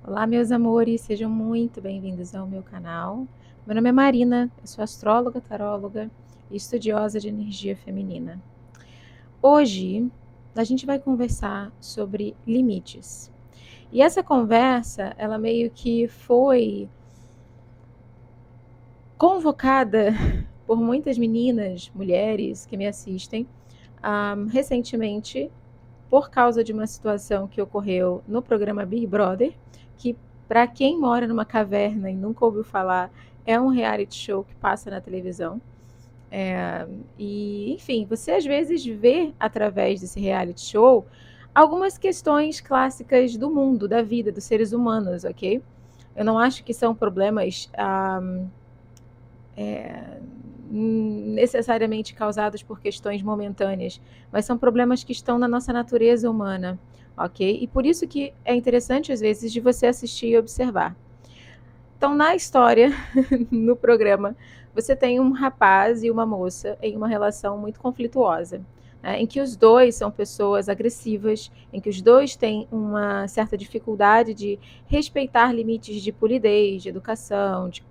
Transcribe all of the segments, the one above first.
Olá, meus amores, sejam muito bem-vindos ao meu canal. Meu nome é Marina, eu sou astróloga, taróloga e estudiosa de energia feminina. Hoje, a gente vai conversar sobre limites. E essa conversa, ela meio que foi convocada por muitas meninas, mulheres que me assistem, recentemente, por causa de uma situação que ocorreu no programa Big Brother, que, para quem mora numa caverna e nunca ouviu falar, é um reality show que passa na televisão. Enfim, você às vezes vê através desse reality show algumas questões clássicas do mundo, da vida, dos seres humanos, ok? Eu não acho que são problemas necessariamente causados por questões momentâneas, mas são problemas que estão na nossa natureza humana, ok? E por isso que é interessante, às vezes, de você assistir e observar. Então, na história, no programa, você tem um rapaz e uma moça em uma relação muito conflituosa, né, em que os dois são pessoas agressivas, em que os dois têm uma certa dificuldade de respeitar limites de polidez, de educação, de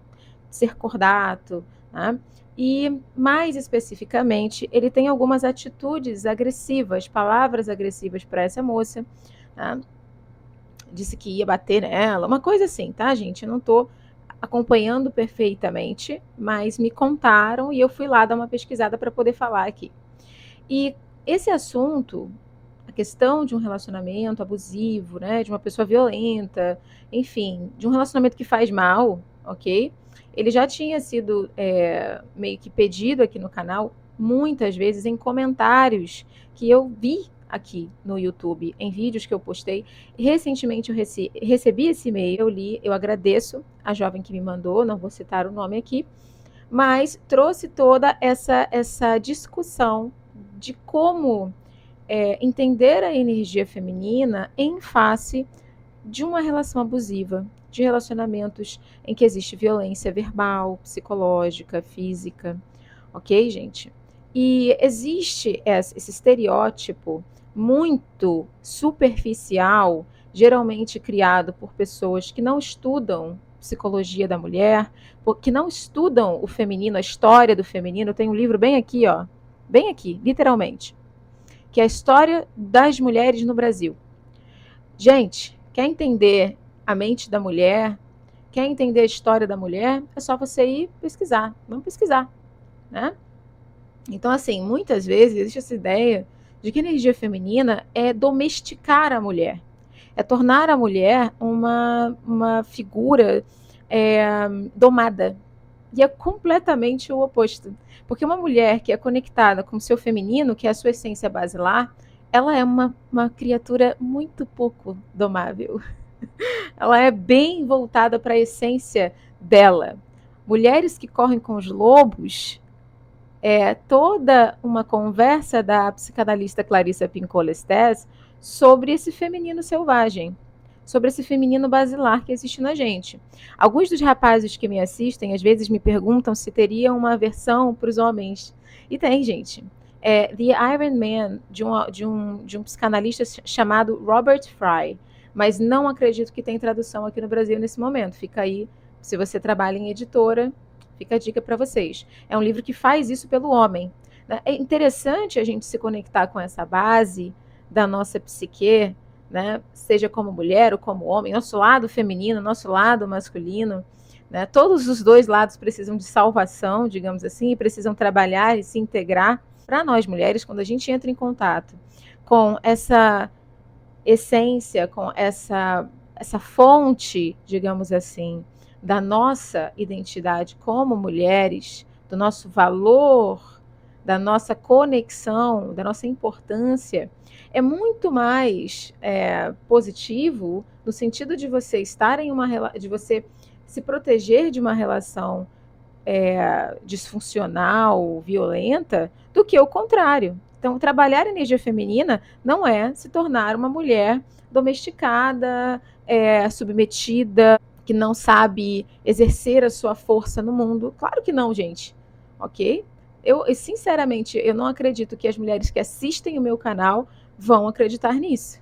ser cordato, né? E, mais especificamente, ele tem algumas atitudes agressivas, palavras agressivas para essa moça, né? Disse que ia bater nela, uma coisa assim, tá, gente? Eu não estou acompanhando perfeitamente, mas me contaram e eu fui lá dar uma pesquisada para poder falar aqui. E esse assunto, a questão de um relacionamento abusivo, né, de uma pessoa violenta, enfim, de um relacionamento que faz mal, ok? Ele já tinha sido meio que pedido aqui no canal muitas vezes em comentários que eu vi aqui no YouTube, em vídeos que eu postei. Recentemente eu recebi esse e-mail, eu li, eu agradeço a jovem que me mandou, não vou citar o nome aqui, mas trouxe toda essa discussão de como entender a energia feminina em face de uma relação abusiva, de relacionamentos em que existe violência verbal, psicológica, física, ok, gente? E existe esse estereótipo muito superficial, geralmente criado por pessoas que não estudam psicologia da mulher, que não estudam o feminino, a história do feminino. Tem um livro bem aqui, ó, bem aqui, literalmente, que é a história das mulheres no Brasil. Gente, quer entender a mente da mulher, quer entender a história da mulher, é só você ir pesquisar. Vamos pesquisar, né? Então, assim, muitas vezes existe essa ideia de que a energia feminina é domesticar a mulher, é tornar a mulher uma figura domada. E é completamente o oposto. Porque uma mulher que é conectada com o seu feminino, que é a sua essência basilar, ela é uma criatura muito pouco domável. Ela é bem voltada para a essência dela. Mulheres que correm com os lobos é toda uma conversa da psicanalista Clarissa Pinkola Estés sobre esse feminino selvagem, sobre esse feminino basilar que existe na gente. Alguns dos rapazes que me assistem às vezes me perguntam se teria uma versão para os homens. E tem, gente. The Iron Man, de um psicanalista chamado Robert Fry. Mas não acredito que tem tradução aqui no Brasil nesse momento. Fica aí, se você trabalha em editora, fica a dica para vocês. É um livro que faz isso pelo homem. É interessante a gente se conectar com essa base da nossa psique, né? Seja como mulher ou como homem, nosso lado feminino, nosso lado masculino. Né? Todos os dois lados precisam de salvação, digamos assim, e precisam trabalhar e se integrar. Para nós mulheres, quando a gente entra em contato com essa essência, com essa fonte, digamos assim, da nossa identidade como mulheres, do nosso valor, da nossa conexão, da nossa importância, é muito mais positivo no sentido de você estar em de você se proteger de uma relação disfuncional, violenta, do que o contrário. Então, trabalhar a energia feminina não é se tornar uma mulher domesticada, submetida, que não sabe exercer a sua força no mundo. Claro que não, gente. Ok? Sinceramente, eu não acredito que as mulheres que assistem o meu canal vão acreditar nisso.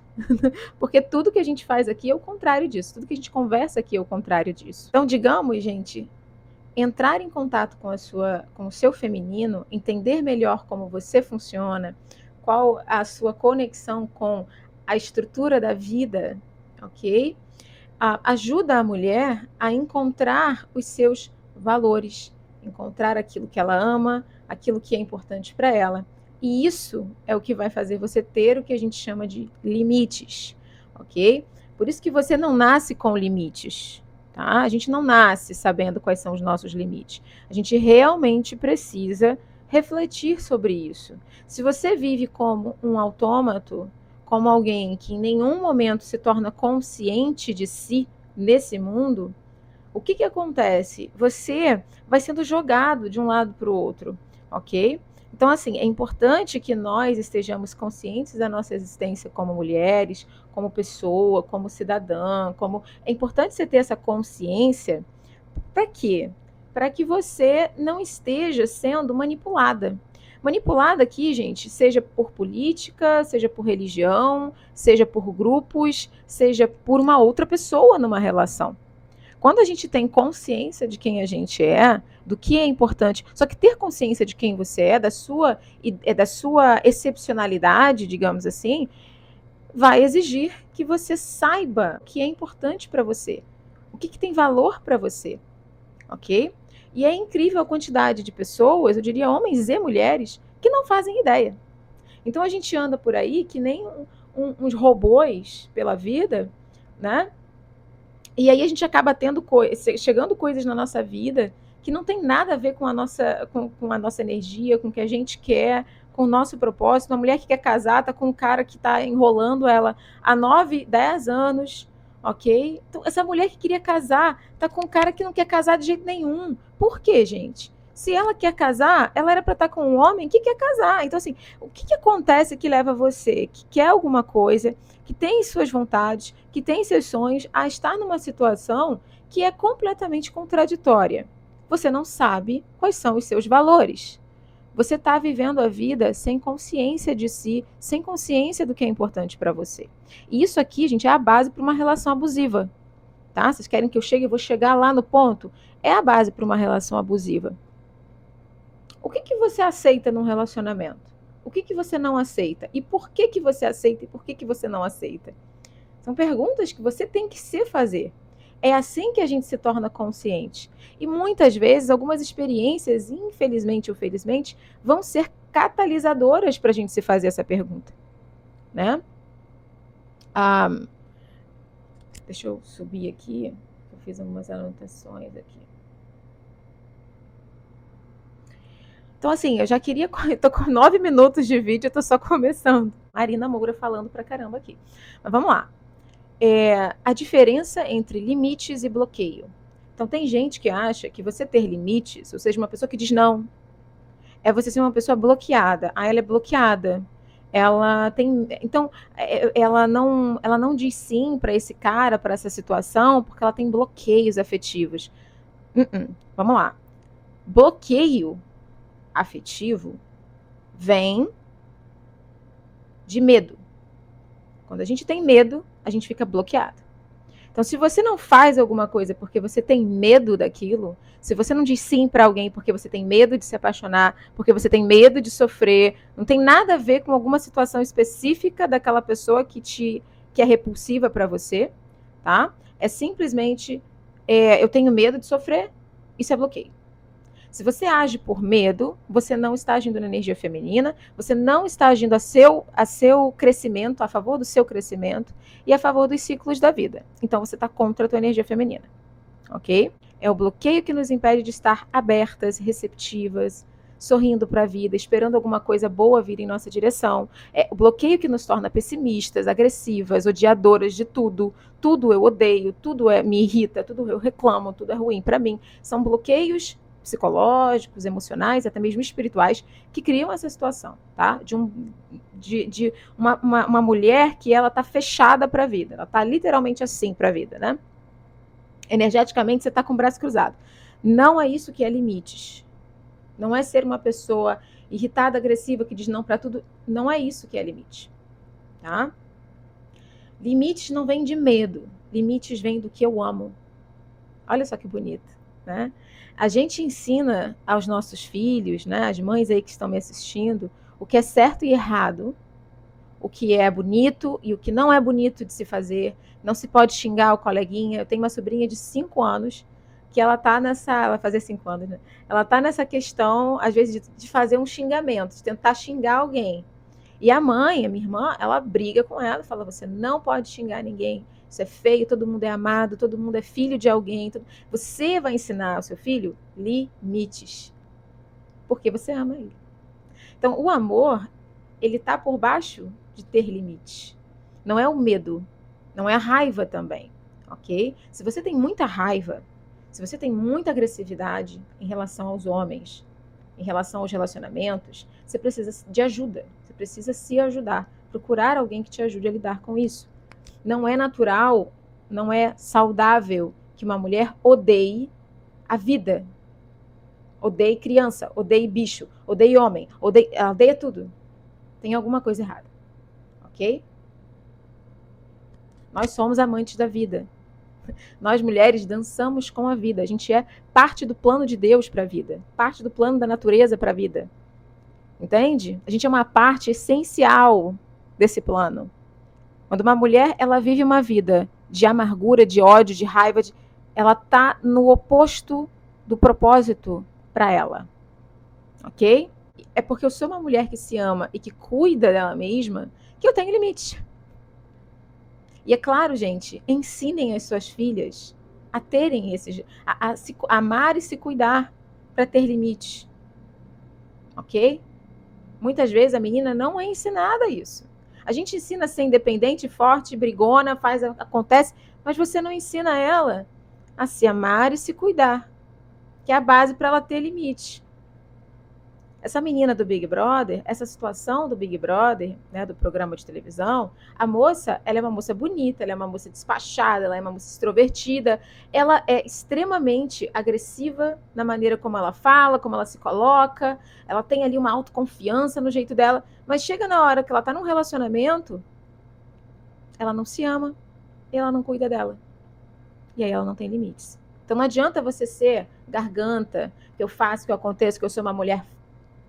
Porque tudo que a gente faz aqui é o contrário disso, tudo que a gente conversa aqui é o contrário disso. Então, digamos, gente, entrar em contato com o seu feminino, entender melhor como você funciona, qual a sua conexão com a estrutura da vida, ok? Ajuda a mulher a encontrar os seus valores, encontrar aquilo que ela ama, aquilo que é importante para ela. E isso é o que vai fazer você ter o que a gente chama de limites, ok? Por isso que você não nasce com limites, tá? A gente não nasce sabendo quais são os nossos limites. A gente realmente precisa refletir sobre isso. Se você vive como um autômato, como alguém que em nenhum momento se torna consciente de si nesse mundo, o que acontece? Você vai sendo jogado de um lado para o outro, ok? Então, assim, é importante que nós estejamos conscientes da nossa existência como mulheres, como pessoa, como cidadã, É importante você ter essa consciência. Para quê? Para que você não esteja sendo manipulada. Manipulada aqui, gente, seja por política, seja por religião, seja por grupos, seja por uma outra pessoa numa relação. Quando a gente tem consciência de quem a gente é, do que é importante, só que ter consciência de quem você é, da sua excepcionalidade, digamos assim, vai exigir que você saiba o que é importante para você, o que tem valor para você, ok? E é incrível a quantidade de pessoas, eu diria homens e mulheres, que não fazem ideia. Então a gente anda por aí que nem uns robôs pela vida, né? E aí a gente acaba chegando coisas na nossa vida que não tem nada a ver com com a nossa energia, com o que a gente quer, com o nosso propósito. Uma mulher que quer casar está com um cara que está enrolando ela há 9, 10 anos, ok? Então, essa mulher que queria casar está com um cara que não quer casar de jeito nenhum. Por quê, gente? Se ela quer casar, ela era para estar com um homem que quer casar. Então, assim, o que acontece que leva você, que quer alguma coisa, que tem suas vontades, que tem seus sonhos, a estar numa situação que é completamente contraditória? Você não sabe quais são os seus valores. Você está vivendo a vida sem consciência de si, sem consciência do que é importante para você. E isso aqui, gente, é a base para uma relação abusiva. Tá? Vocês querem que eu chegue? Eu vou chegar lá no ponto. É a base para uma relação abusiva. O que você aceita num relacionamento? O que você não aceita? E por que você aceita e por que você não aceita? São perguntas que você tem que se fazer. É assim que a gente se torna consciente. E muitas vezes, algumas experiências, infelizmente ou felizmente, vão ser catalisadoras para a gente se fazer essa pergunta, né? Deixa eu subir aqui. Eu fiz algumas anotações aqui. Então, assim, eu já queria. Eu tô com 9 minutos de vídeo, eu tô só começando. Marina Moura falando pra caramba aqui. Mas vamos lá. A diferença entre limites e bloqueio. Então, tem gente que acha que você ter limites, ou seja, uma pessoa que diz não, é você ser uma pessoa bloqueada. Ela é bloqueada. Ela tem. Então, ela não diz sim para esse cara, para essa situação, porque ela tem bloqueios afetivos. Vamos lá. Bloqueio afetivo vem de medo. Quando a gente tem medo, a gente fica bloqueado. Então, se você não faz alguma coisa porque você tem medo daquilo, se você não diz sim para alguém porque você tem medo de se apaixonar, porque você tem medo de sofrer, não tem nada a ver com alguma situação específica daquela pessoa que é repulsiva para você, tá? É simplesmente eu tenho medo de sofrer, isso é bloqueio. Se você age por medo, você não está agindo na energia feminina, você não está agindo a seu crescimento, a favor do seu crescimento e a favor dos ciclos da vida. Então você está contra a tua energia feminina, ok? É o bloqueio que nos impede de estar abertas, receptivas, sorrindo para a vida, esperando alguma coisa boa vir em nossa direção. É o bloqueio que nos torna pessimistas, agressivas, odiadoras de tudo. Tudo eu odeio, tudo me irrita, tudo eu reclamo, tudo é ruim para mim. São bloqueios psicológicos, emocionais, até mesmo espirituais, que criam essa situação, tá? De uma mulher que ela tá fechada para a vida, ela tá literalmente assim para a vida, né? Energeticamente você tá com o braço cruzado. Não é isso que é limites. Não é ser uma pessoa irritada, agressiva, que diz não para tudo. Não é isso que é limite, tá? Limites não vêm de medo, limites vêm do que eu amo. Olha só que bonito, né? A gente ensina aos nossos filhos, né, as mães aí que estão me assistindo, o que é certo e errado, o que é bonito e o que não é bonito de se fazer. Não se pode xingar o coleguinha. Eu tenho uma sobrinha de 5 anos que ela tá nessa, ela vai fazer 5 anos, né? Ela tá nessa questão, às vezes, de fazer um xingamento, de tentar xingar alguém. E a mãe, a minha irmã, ela briga com ela, fala: você não pode xingar ninguém, isso é feio, todo mundo é amado, todo mundo é filho de alguém. Você vai ensinar ao seu filho limites, porque você ama ele. Então, o amor, ele está por baixo de ter limites. Não é o medo, não é a raiva também, ok? Se você tem muita raiva, se você tem muita agressividade em relação aos homens, em relação aos relacionamentos, você precisa de ajuda, você precisa se ajudar, procurar alguém que te ajude a lidar com isso. Não é natural, não é saudável que uma mulher odeie a vida, odeie criança, odeie bicho, odeie homem, ela odeia tudo. Tem alguma coisa errada, ok? Nós somos amantes da vida. Nós, mulheres, dançamos com a vida. A gente é parte do plano de Deus para a vida, parte do plano da natureza para a vida. Entende? A gente é uma parte essencial desse plano. Quando uma mulher ela vive uma vida de amargura, de ódio, de raiva, ela está no oposto do propósito para ela. Ok? É porque eu sou uma mulher que se ama e que cuida dela mesma que eu tenho limites. E é claro, gente, ensinem as suas filhas a terem esses, a amar e se cuidar para ter limites, ok? Muitas vezes a menina não é ensinada isso. A gente ensina a ser independente, forte, brigona, acontece, mas você não ensina ela a se amar e se cuidar, que é a base para ela ter limites. Essa menina do Big Brother, essa situação do Big Brother, né, do programa de televisão, a moça, ela é uma moça bonita, ela é uma moça despachada, ela é uma moça extrovertida, ela é extremamente agressiva na maneira como ela fala, como ela se coloca, ela tem ali uma autoconfiança no jeito dela, mas chega na hora que ela tá num relacionamento, ela não se ama, e ela não cuida dela. E aí ela não tem limites. Então não adianta você ser garganta, que eu faço, que eu aconteço, que eu sou uma mulher,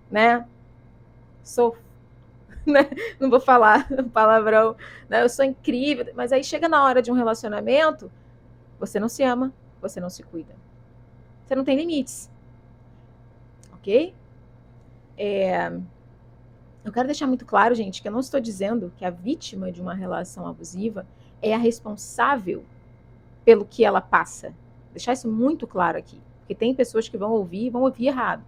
né? Sou, né? Não vou falar palavrão, né? Eu sou incrível, mas aí chega na hora de um relacionamento, você não se ama, você não se cuida. Você não tem limites, ok? Eu quero deixar muito claro, gente, que eu não estou dizendo que a vítima de uma relação abusiva é a responsável pelo que ela passa. Deixar isso muito claro aqui, porque tem pessoas que vão ouvir errado.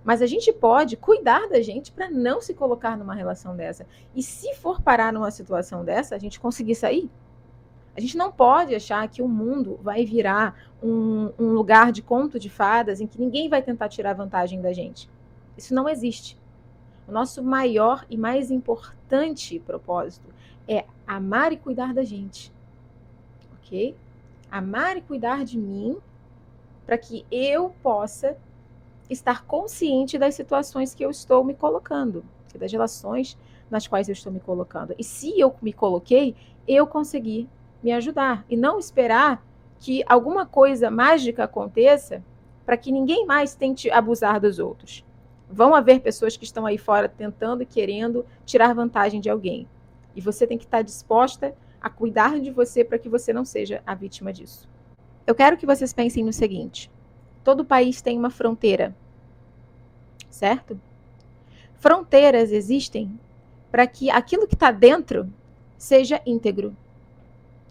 Mas a gente pode cuidar da gente para não se colocar numa relação dessa. E se for parar numa situação dessa, a gente conseguir sair. A gente não pode achar que o mundo vai virar um lugar de conto de fadas em que ninguém vai tentar tirar vantagem da gente. Isso não existe. O nosso maior e mais importante propósito é amar e cuidar da gente. Ok? Amar e cuidar de mim para que eu possa estar consciente das situações que eu estou me colocando, das relações nas quais eu estou me colocando. E se eu me coloquei, eu consegui me ajudar e não esperar que alguma coisa mágica aconteça para que ninguém mais tente abusar dos outros. Vão haver pessoas que estão aí fora tentando e querendo tirar vantagem de alguém. E você tem que estar disposta a cuidar de você para que você não seja a vítima disso. Eu quero que vocês pensem no seguinte: todo país tem uma fronteira, certo? Fronteiras existem para que aquilo que está dentro seja íntegro,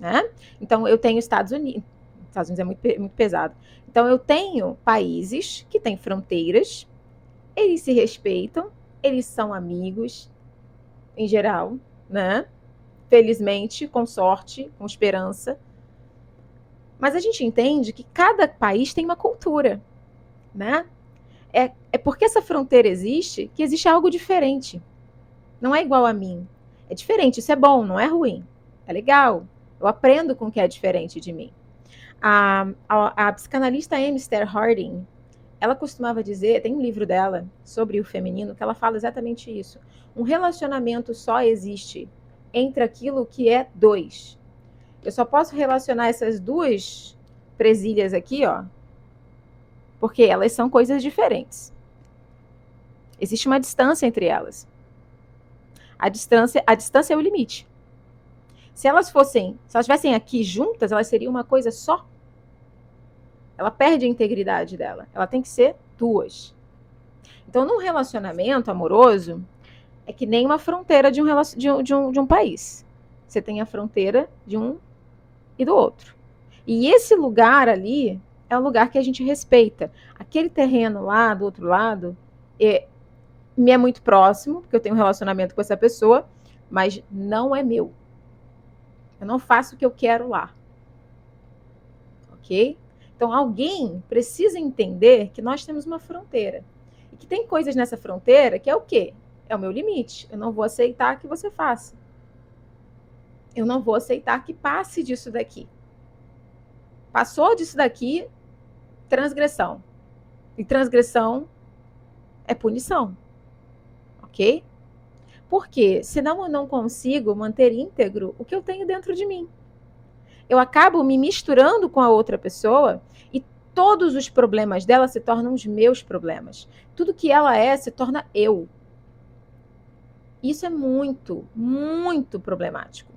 né? Então, eu tenho Estados Unidos é muito pesado. Então, eu tenho países que têm fronteiras, eles se respeitam, eles são amigos, em geral, né? Felizmente, com sorte, com esperança. Mas a gente entende que cada país tem uma cultura, né? É porque essa fronteira existe que existe algo diferente. Não é igual a mim. É diferente, isso é bom, não é ruim. É legal. Eu aprendo com o que é diferente de mim. A psicanalista Amy Esther Harding, ela costumava dizer, tem um livro dela sobre o feminino, que ela fala exatamente isso. Um relacionamento só existe entre aquilo que é dois. Eu só posso relacionar essas duas presilhas aqui, ó, porque elas são coisas diferentes. Existe uma distância entre elas. A distância é o limite. Se elas estivessem aqui juntas, elas seriam uma coisa só. Ela perde a integridade dela. Ela tem que ser duas. Então, num relacionamento amoroso, é que nem uma fronteira de um país. Você tem a fronteira de um e do outro. E esse lugar ali é um lugar que a gente respeita. Aquele terreno lá, do outro lado, me é muito próximo, porque eu tenho um relacionamento com essa pessoa, mas não é meu. Eu não faço o que eu quero lá. Ok? Então, alguém precisa entender que nós temos uma fronteira. E que tem coisas nessa fronteira que é o quê? É o meu limite. Eu não vou aceitar que você faça. Eu não vou aceitar que passe disso daqui. Passou disso daqui, transgressão. E transgressão é punição. Ok? Porque senão eu não consigo manter íntegro o que eu tenho dentro de mim. Eu acabo me misturando com a outra pessoa e todos os problemas dela se tornam os meus problemas. Tudo que ela é se torna eu. Isso é muito, muito problemático.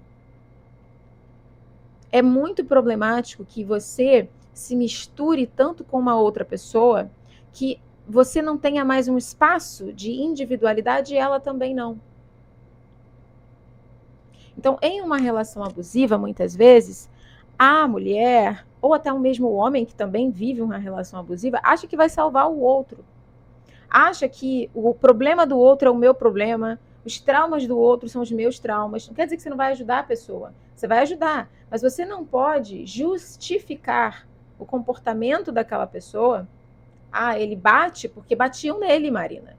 É muito problemático que você se misture tanto com uma outra pessoa que você não tenha mais um espaço de individualidade e ela também não. Então, em uma relação abusiva, muitas vezes, a mulher, ou até o mesmo homem que também vive uma relação abusiva, acha que vai salvar o outro. Acha que o problema do outro é o meu problema, os traumas do outro são os meus traumas. Não quer dizer que você não vai ajudar a pessoa. Você vai ajudar, mas você não pode justificar o comportamento daquela pessoa. Ah, ele bate porque batiam nele, Marina.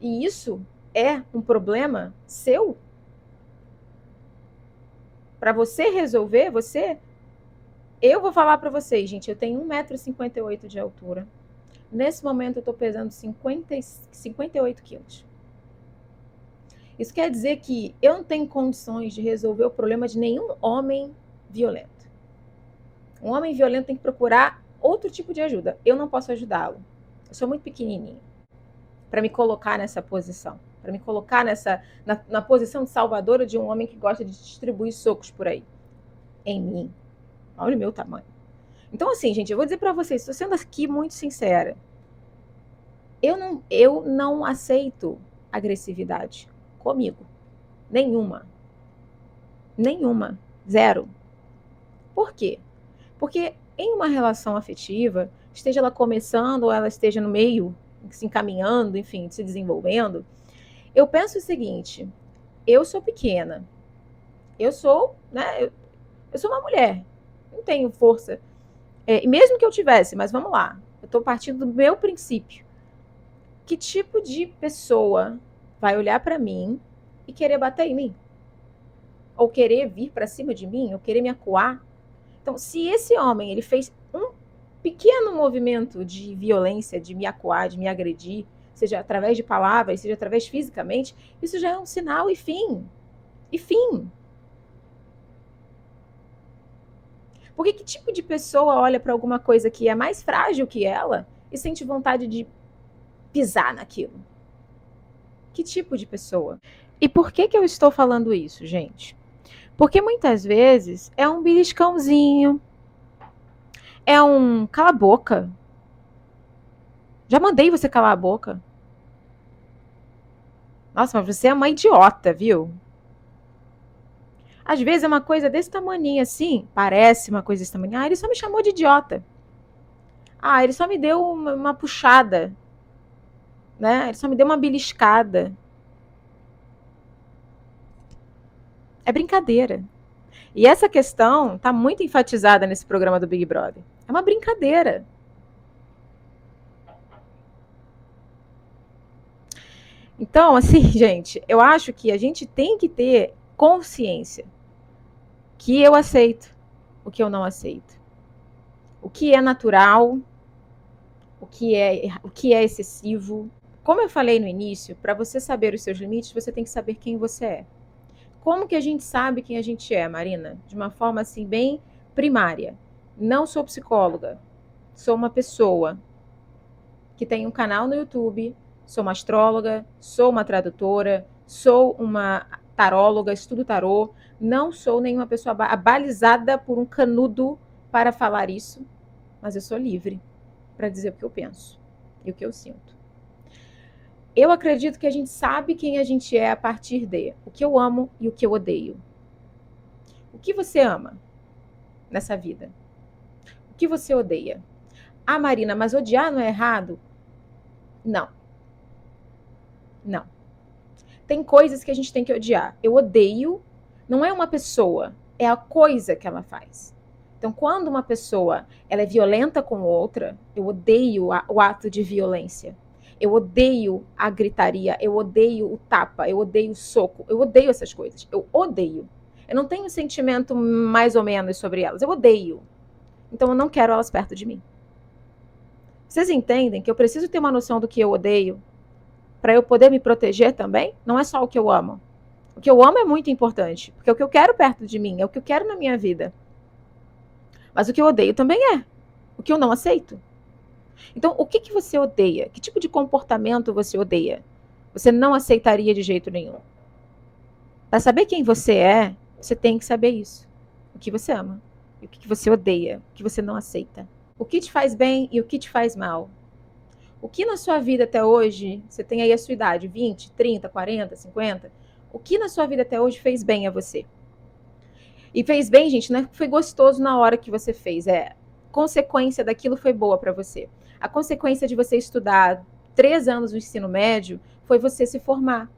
E isso é um problema seu? Para você resolver, eu vou falar para vocês, gente, eu tenho 1,58 m de altura. Nesse momento eu estou pesando 58 quilos. Isso quer dizer que eu não tenho condições de resolver o problema de nenhum homem violento. Um homem violento tem que procurar outro tipo de ajuda. Eu não posso ajudá-lo. Eu sou muito pequenininha para me colocar nessa posição. Para me colocar na posição de salvadora de um homem que gosta de distribuir socos por aí. Em mim. Olha o meu tamanho. Então, assim, gente, eu vou dizer para vocês, estou sendo aqui muito sincera. Eu não aceito agressividade comigo. Nenhuma. Nenhuma. Zero. Por quê? Porque em uma relação afetiva, esteja ela começando ou ela esteja no meio, se encaminhando, enfim, se desenvolvendo, eu penso o seguinte, eu sou pequena, eu sou uma mulher, não tenho força, e mesmo que eu tivesse, mas vamos lá, eu estou partindo do meu princípio. Que tipo de pessoa vai olhar para mim e querer bater em mim? Ou querer vir para cima de mim? Ou querer me acuar? Então, se esse homem ele fez um pequeno movimento de violência, de me acuar, de me agredir, seja através de palavras, seja através fisicamente, isso já é um sinal e fim. E fim. Porque que tipo de pessoa olha para alguma coisa que é mais frágil que ela e sente vontade de pisar naquilo? Que tipo de pessoa? E por que eu estou falando isso, gente? Porque muitas vezes é um beliscãozinho, é um cala a boca. Já mandei você calar a boca. Nossa, mas você é uma idiota, viu? Às vezes é uma coisa desse tamanho assim, parece uma coisa desse tamanho. Ah, ele só me chamou de idiota. Ah, ele só me deu uma puxada. Né? Ele só me deu uma beliscada. É brincadeira. E essa questão está muito enfatizada nesse programa do Big Brother. É uma brincadeira. Então, assim, gente, eu acho que a gente tem que ter consciência que eu aceito, o que eu não aceito. O que é natural, o que é excessivo, Como eu falei no início, para você saber os seus limites, você tem que saber quem você é. Como que a gente sabe quem a gente é, Marina? De uma forma assim bem primária. Não sou psicóloga, sou uma pessoa que tem um canal no YouTube, sou uma astróloga, sou uma tradutora, sou uma taróloga, estudo tarô, não sou nenhuma pessoa abalizada por um canudo para falar isso, mas eu sou livre para dizer o que eu penso e o que eu sinto. Eu acredito que a gente sabe quem a gente é a partir de o que eu amo e o que eu odeio. O que você ama nessa vida? O que você odeia? Ah, Marina, mas odiar não é errado? Não. Não. Tem coisas que a gente tem que odiar. Eu odeio, não é uma pessoa, é a coisa que ela faz. Então, quando uma pessoa ela é violenta com outra, eu odeio o ato de violência. Eu odeio a gritaria, eu odeio o tapa, eu odeio o soco, eu odeio essas coisas. Eu odeio. Eu não tenho sentimento mais ou menos sobre elas, eu odeio. Então, eu não quero elas perto de mim. Vocês entendem que eu preciso ter uma noção do que eu odeio para eu poder me proteger também? Não é só o que eu amo. O que eu amo é muito importante, porque é o que eu quero perto de mim, é o que eu quero na minha vida. Mas o que eu odeio também é o que eu não aceito. Então, o que você odeia? Que tipo de comportamento você odeia? Você não aceitaria de jeito nenhum. Para saber quem você é, você tem que saber isso. O que você ama, e o que você odeia, o que você não aceita. O que te faz bem e o que te faz mal. O que na sua vida até hoje, você tem aí a sua idade, 20, 30, 40, 50, o que na sua vida até hoje fez bem a você? E fez bem, gente, não é que foi gostoso na hora que você fez, consequência daquilo foi boa para você. A consequência de você estudar 3 anos no ensino médio foi você se formar.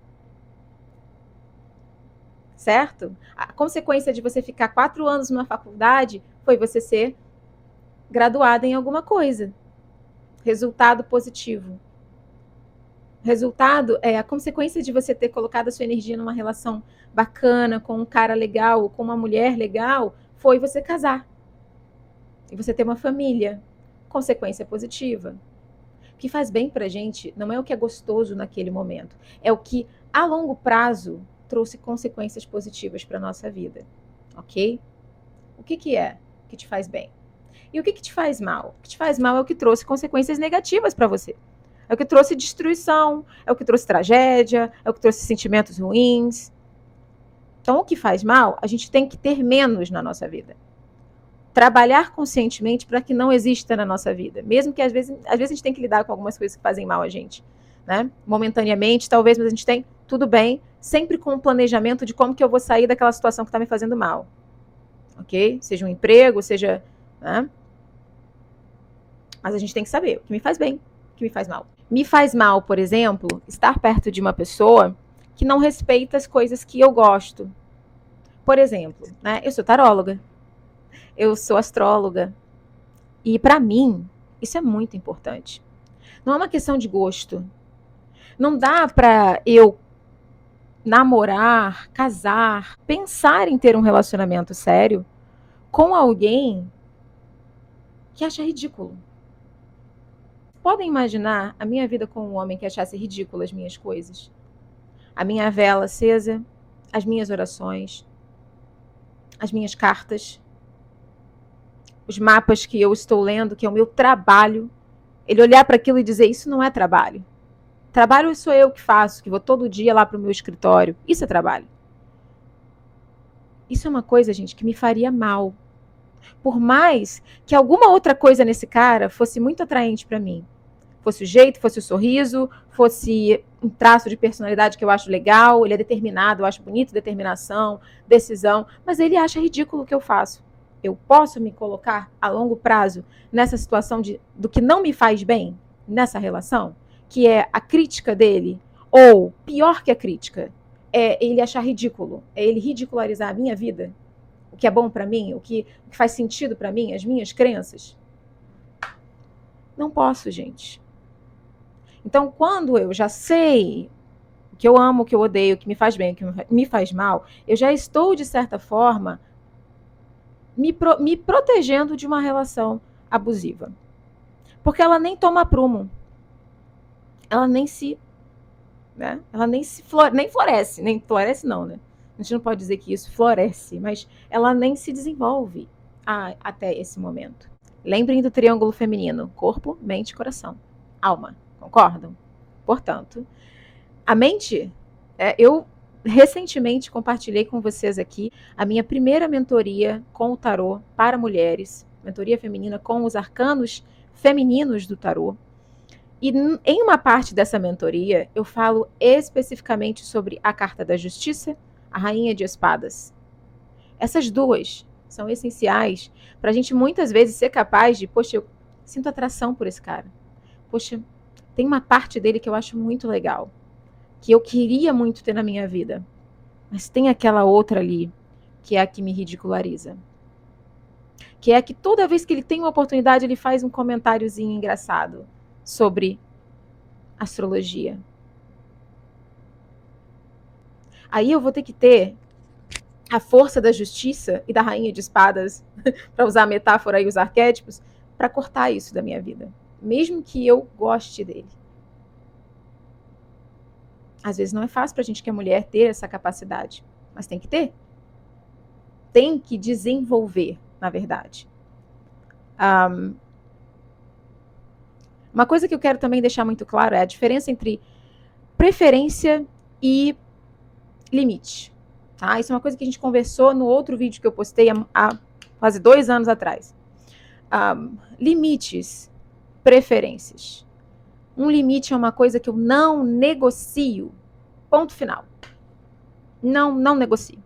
Certo? A consequência de você ficar 4 anos numa faculdade foi você ser graduada em alguma coisa. Resultado positivo. Resultado é a consequência de você ter colocado a sua energia numa relação bacana, com um cara legal, com uma mulher legal, foi você casar. E você ter uma família. Consequência positiva. O que faz bem pra gente não é o que é gostoso naquele momento, é o que a longo prazo trouxe consequências positivas para nossa vida. Ok? O que é que te faz bem? E o que te faz mal? O que te faz mal é o que trouxe consequências negativas para você. É o que trouxe destruição, é o que trouxe tragédia, é o que trouxe sentimentos ruins. Então, o que faz mal, a gente tem que ter menos na nossa vida. Trabalhar conscientemente para que não exista na nossa vida. Mesmo que às vezes a gente tem que lidar com algumas coisas que fazem mal a gente. Né? Momentaneamente, talvez, mas a gente tem, tudo bem, sempre com um planejamento de como que eu vou sair daquela situação que está me fazendo mal. Ok? Seja um emprego, seja... Né? Mas a gente tem que saber o que me faz bem, o que me faz mal. Me faz mal, por exemplo, estar perto de uma pessoa que não respeita as coisas que eu gosto. Por exemplo, né, eu sou taróloga, eu sou astróloga. E para mim, isso é muito importante. Não é uma questão de gosto. Não dá para eu namorar, casar, pensar em ter um relacionamento sério com alguém que acha ridículo. Podem imaginar a minha vida com um homem que achasse ridículo as minhas coisas? A minha vela acesa, as minhas orações, as minhas cartas, os mapas que eu estou lendo, que é o meu trabalho. Ele olhar para aquilo e dizer, isso não é trabalho. Trabalho sou eu que faço, que vou todo dia lá para o meu escritório. Isso é trabalho. Isso é uma coisa, gente, que me faria mal. Por mais que alguma outra coisa nesse cara fosse muito atraente para mim. Fosse o jeito, fosse o sorriso, fosse um traço de personalidade que eu acho legal, ele é determinado, eu acho bonito, determinação, decisão, mas ele acha ridículo o que eu faço. Eu posso me colocar a longo prazo nessa situação do que não me faz bem nessa relação, que é a crítica dele, ou pior que a crítica, é ele achar ridículo, é ele ridicularizar a minha vida, o que é bom para mim, o que faz sentido para mim, as minhas crenças. Não posso, gente. Então, quando eu já sei o que eu amo, o que eu odeio, o que me faz bem, o que me faz mal, eu já estou, de certa forma, me protegendo de uma relação abusiva. Porque ela nem toma prumo. ela nem se, né? Ela nem floresce não, né? A gente não pode dizer que isso floresce, mas ela nem se desenvolve até esse momento. Lembrem do triângulo feminino: corpo, mente, coração, alma. Concordam? Portanto, a mente, eu recentemente compartilhei com vocês aqui a minha primeira mentoria com o tarô para mulheres, mentoria feminina com os arcanos femininos do tarô. E em uma parte dessa mentoria, eu falo especificamente sobre a carta da justiça, a rainha de espadas. Essas duas são essenciais para a gente muitas vezes ser capaz de, poxa, eu sinto atração por esse cara. Poxa, tem uma parte dele que eu acho muito legal, que eu queria muito ter na minha vida. Mas tem aquela outra ali, que é a que me ridiculariza. Que é a que toda vez que ele tem uma oportunidade, ele faz um comentáriozinho engraçado sobre astrologia. Aí eu vou ter que ter a força da justiça e da rainha de espadas, para usar a metáfora e os arquétipos, para cortar isso da minha vida. Mesmo que eu goste dele. Às vezes não é fácil para a gente que é mulher ter essa capacidade, mas tem que ter. Tem que desenvolver, na verdade. Uma coisa que eu quero também deixar muito claro é a diferença entre preferência e limite. Tá? Isso é uma coisa que a gente conversou no outro vídeo que eu postei há quase 2 anos atrás. Limites, preferências. Um limite é uma coisa que eu não negocio. Ponto final. Não negocio.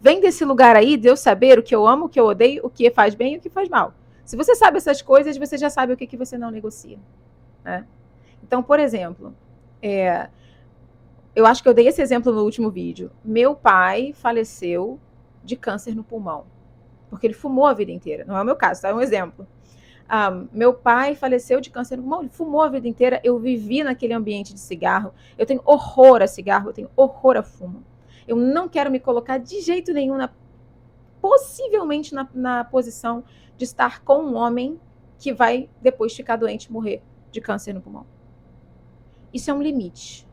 Vem desse lugar aí de eu saber o que eu amo, o que eu odeio, o que faz bem e o que faz mal. Se você sabe essas coisas, você já sabe o que você não negocia. Né? Então, por exemplo, eu acho que eu dei esse exemplo no último vídeo. Meu pai faleceu de câncer no pulmão, porque ele fumou a vida inteira. Não é o meu caso, tá? É um exemplo. Meu pai faleceu de câncer no pulmão, ele fumou a vida inteira, eu vivi naquele ambiente de cigarro, eu tenho horror a cigarro, eu tenho horror a fumo. Eu não quero me colocar de jeito nenhum, possivelmente na posição de estar com um homem que vai depois ficar doente e morrer de câncer no pulmão. Isso é um limite.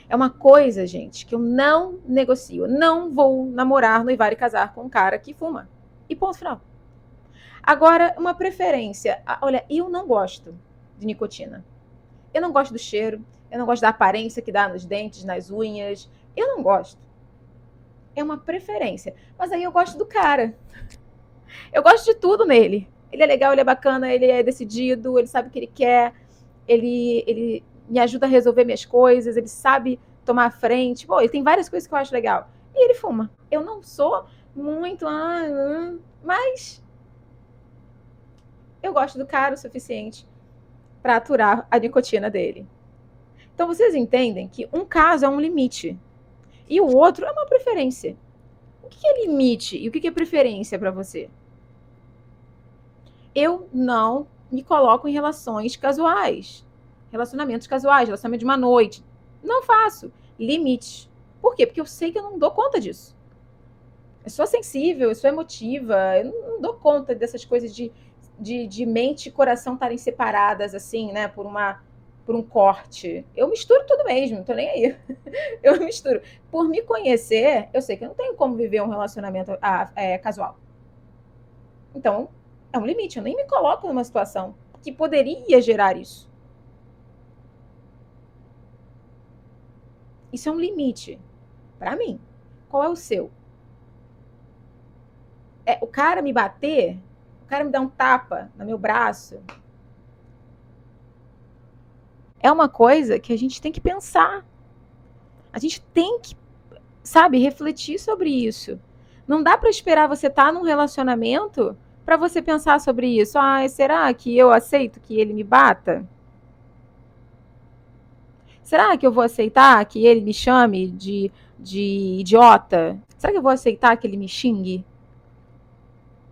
É uma coisa, gente, que eu não negocio. Eu não vou namorar, noivar e casar com um cara que fuma. E ponto final. Agora, uma preferência. Olha, eu não gosto de nicotina. Eu não gosto do cheiro. Eu não gosto da aparência que dá nos dentes, nas unhas. Eu não gosto. É uma preferência. Mas aí eu gosto do cara. Eu gosto de tudo nele. Ele é legal, ele é bacana, ele é decidido, ele sabe o que ele quer. Ele me ajuda a resolver minhas coisas, ele sabe tomar a frente. Pô, ele tem várias coisas que eu acho legal. E ele fuma. Eu não sou muito, mas eu gosto do cara o suficiente para aturar a nicotina dele. Então vocês entendem que um caso é um limite e o outro é uma preferência. O que é limite e o que é preferência para você? Eu não me coloco em relações casuais. Relacionamentos casuais, relacionamento de uma noite. Não faço. Limite. Por quê? Porque eu sei que eu não dou conta disso. Eu sou sensível, eu sou emotiva, eu não dou conta dessas coisas de mente e coração estarem separadas, assim, né, por um corte. Eu misturo tudo mesmo, não tô nem aí. Eu misturo. Por me conhecer, eu sei que eu não tenho como viver um relacionamento casual. Então, é um limite. Eu nem me coloco numa situação que poderia gerar isso. Isso é um limite para mim. Qual é o seu? O cara me bater, o cara me dar um tapa no meu braço, é uma coisa que a gente tem que pensar. A gente tem que, sabe, refletir sobre isso. Não dá para esperar você estar num relacionamento para você pensar sobre isso. Será que eu aceito que ele me bata? Será que eu vou aceitar que ele me chame de idiota? Será que eu vou aceitar que ele me xingue?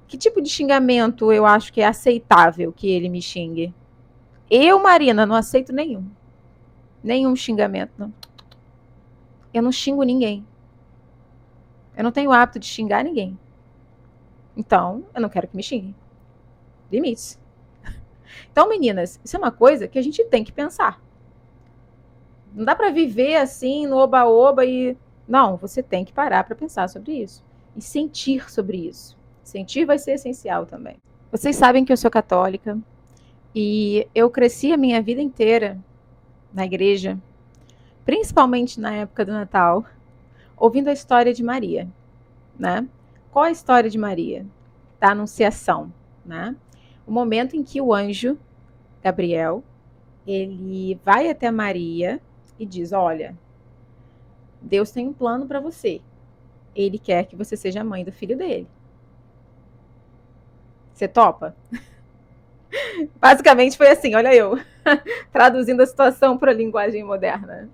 Que tipo de xingamento eu acho que é aceitável que ele me xingue? Eu, Marina, não aceito nenhum. Nenhum xingamento, não. Eu não xingo ninguém. Eu não tenho o hábito de xingar ninguém. Então, eu não quero que me xinguem. Limites. Então, meninas, isso é uma coisa que a gente tem que pensar. Não dá para viver assim no oba-oba e... Não, você tem que parar para pensar sobre isso. E sentir sobre isso. Sentir vai ser essencial também. Vocês sabem que eu sou católica e eu cresci a minha vida inteira na igreja, principalmente na época do Natal, ouvindo a história de Maria, né? Qual a história de Maria? Da Anunciação, né? O momento em que o anjo Gabriel, ele vai até Maria e diz: olha, Deus tem um plano para você. Ele quer que você seja a mãe do filho dele. Você topa? Basicamente foi assim, olha eu, traduzindo a situação para a linguagem moderna.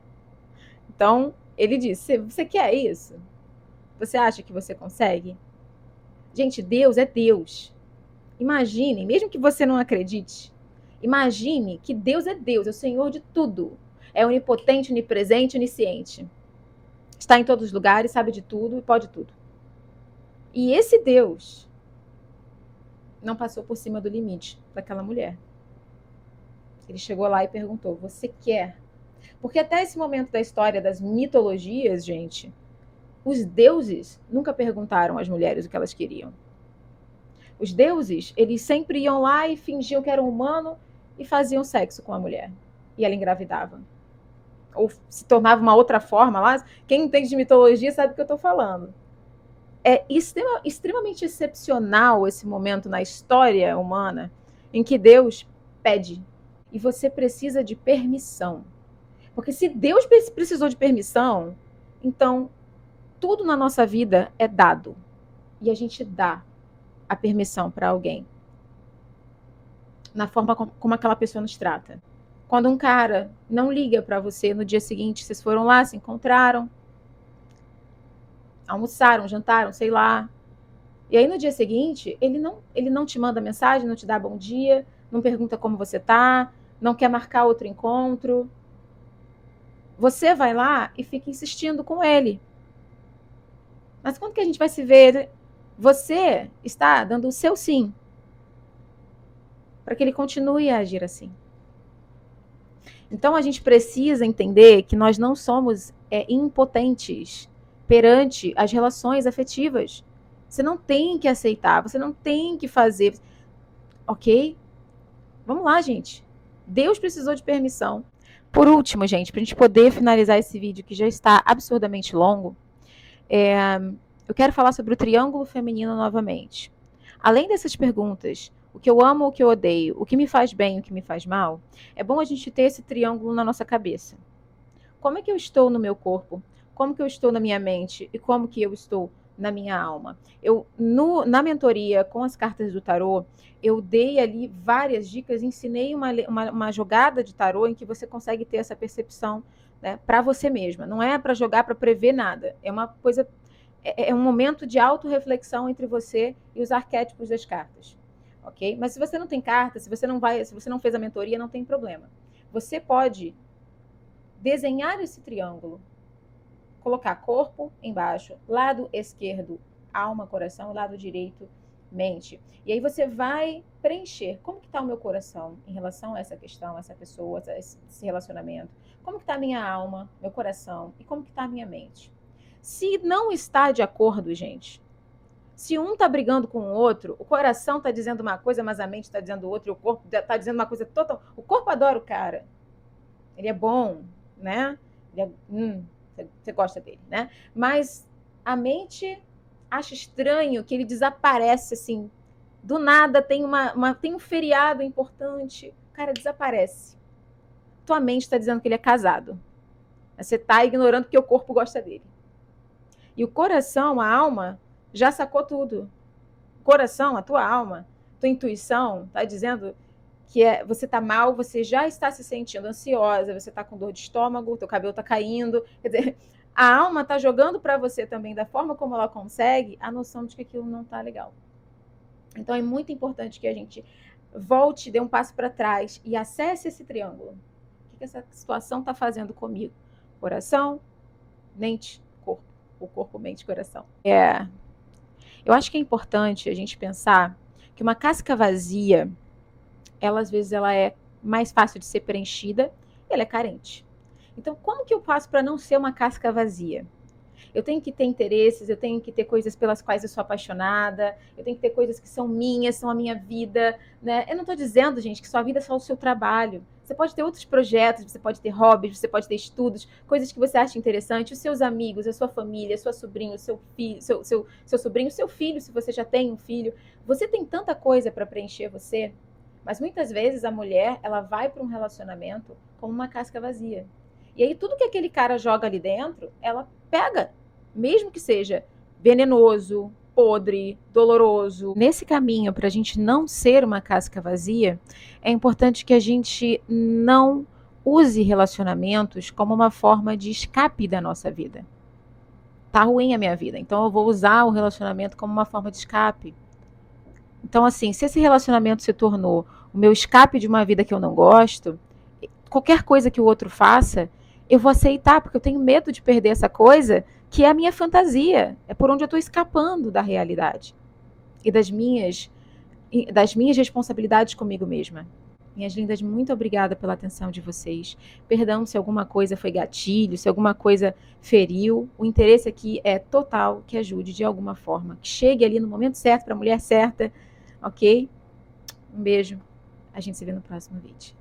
Então, ele disse: você quer isso? Você acha que você consegue? Gente, Deus é Deus. Imagine, mesmo que você não acredite, imagine que Deus é Deus, é o Senhor de tudo. É onipotente, onipresente, onisciente. Está em todos os lugares, sabe de tudo e pode tudo. E esse Deus não passou por cima do limite daquela mulher. Ele chegou lá e perguntou: você quer? Porque até esse momento da história das mitologias, gente, os deuses nunca perguntaram às mulheres o que elas queriam. Os deuses, eles sempre iam lá e fingiam que eram humano e faziam sexo com a mulher. E ela engravidava. Ou se tornava uma outra forma lá. Quem entende de mitologia sabe o que eu estou falando. É extremamente excepcional esse momento na história humana em que Deus pede. E você precisa de permissão. Porque se Deus precisou de permissão, então tudo na nossa vida é dado. E a gente dá a permissão para alguém. Na forma como aquela pessoa nos trata. Quando um cara não liga para você no dia seguinte, vocês foram lá, se encontraram, almoçaram, jantaram, sei lá. E aí no dia seguinte, ele não te manda mensagem, não te dá bom dia, não pergunta como você tá, não quer marcar outro encontro. Você vai lá e fica insistindo com ele. Mas quando que a gente vai se ver? Você está dando o seu sim para que ele continue a agir assim. Então a gente precisa entender que nós não somos impotentes perante as relações afetivas. Você não tem que aceitar, você não tem que fazer. Ok? Vamos lá, gente. Deus precisou de permissão. Por último, gente, para a gente poder finalizar esse vídeo que já está absurdamente longo, eu quero falar sobre o triângulo feminino novamente. Além dessas perguntas, o que eu amo, o que eu odeio, o que me faz bem, o que me faz mal, é bom a gente ter esse triângulo na nossa cabeça. Como é que eu estou no meu corpo? Como que eu estou na minha mente? E como que eu estou na minha alma? Na mentoria com as cartas do tarô, eu dei ali várias dicas, ensinei uma jogada de tarô em que você consegue ter essa percepção, né, para você mesma. Não é para jogar, para prever nada. É uma coisa... É um momento de autorreflexão entre você e os arquétipos das cartas, ok? Mas se você não tem carta, se você não fez a mentoria, não tem problema. Você pode desenhar esse triângulo, colocar corpo embaixo, lado esquerdo, alma, coração, lado direito, mente. E aí você vai preencher como que está o meu coração em relação a essa questão, a essa pessoa, a esse relacionamento. Como que está a minha alma, meu coração e como que está a minha mente. Se não está de acordo, gente, se um está brigando com o outro, o coração está dizendo uma coisa, mas a mente está dizendo outra, e o corpo está dizendo uma coisa total. O corpo adora o cara. Ele é bom, né? Você gosta dele, né? Mas a mente acha estranho que ele desaparece assim. Do nada tem um feriado importante, o cara desaparece. Tua mente está dizendo que ele é casado. Mas você está ignorando que o corpo gosta dele. E o coração, a alma, já sacou tudo. O coração, a tua alma, tua intuição está dizendo que você está mal, você já está se sentindo ansiosa, você está com dor de estômago, teu cabelo está caindo. Quer dizer, a alma está jogando para você também, da forma como ela consegue, a noção de que aquilo não está legal. Então é muito importante que a gente volte, dê um passo para trás e acesse esse triângulo. O que essa situação está fazendo comigo? Coração, mente, corpo. O corpo, mente, coração. Eu acho que é importante a gente pensar que uma casca vazia, ela às vezes ela é mais fácil de ser preenchida, ela é carente. Então, como que eu faço para não ser uma casca vazia? Eu tenho que ter interesses, eu tenho que ter coisas pelas quais eu sou apaixonada, eu tenho que ter coisas que são minhas, são a minha vida, né? Eu não estou dizendo, gente, que sua vida é só o seu trabalho. Você pode ter outros projetos, você pode ter hobbies, você pode ter estudos, coisas que você acha interessante, os seus amigos, a sua família, sua sobrinho, seu filho, seu sobrinho, seu filho, se você já tem um filho. Você tem tanta coisa para preencher você, mas muitas vezes a mulher, ela vai para um relacionamento como uma casca vazia. E aí tudo que aquele cara joga ali dentro, ela pega, mesmo que seja venenoso, podre, doloroso. Nesse caminho, para a gente não ser uma casca vazia, é importante que a gente não use relacionamentos como uma forma de escape da nossa vida. Tá ruim a minha vida, então eu vou usar o relacionamento como uma forma de escape. Então, assim, se esse relacionamento se tornou o meu escape de uma vida que eu não gosto, qualquer coisa que o outro faça, eu vou aceitar, porque eu tenho medo de perder essa coisa que é a minha fantasia, é por onde eu estou escapando da realidade e das minhas responsabilidades comigo mesma. Minhas lindas, muito obrigada pela atenção de vocês. Perdão se alguma coisa foi gatilho, se alguma coisa feriu. O interesse aqui é total que ajude de alguma forma, que chegue ali no momento certo para a mulher certa, ok? Um beijo. A gente se vê no próximo vídeo.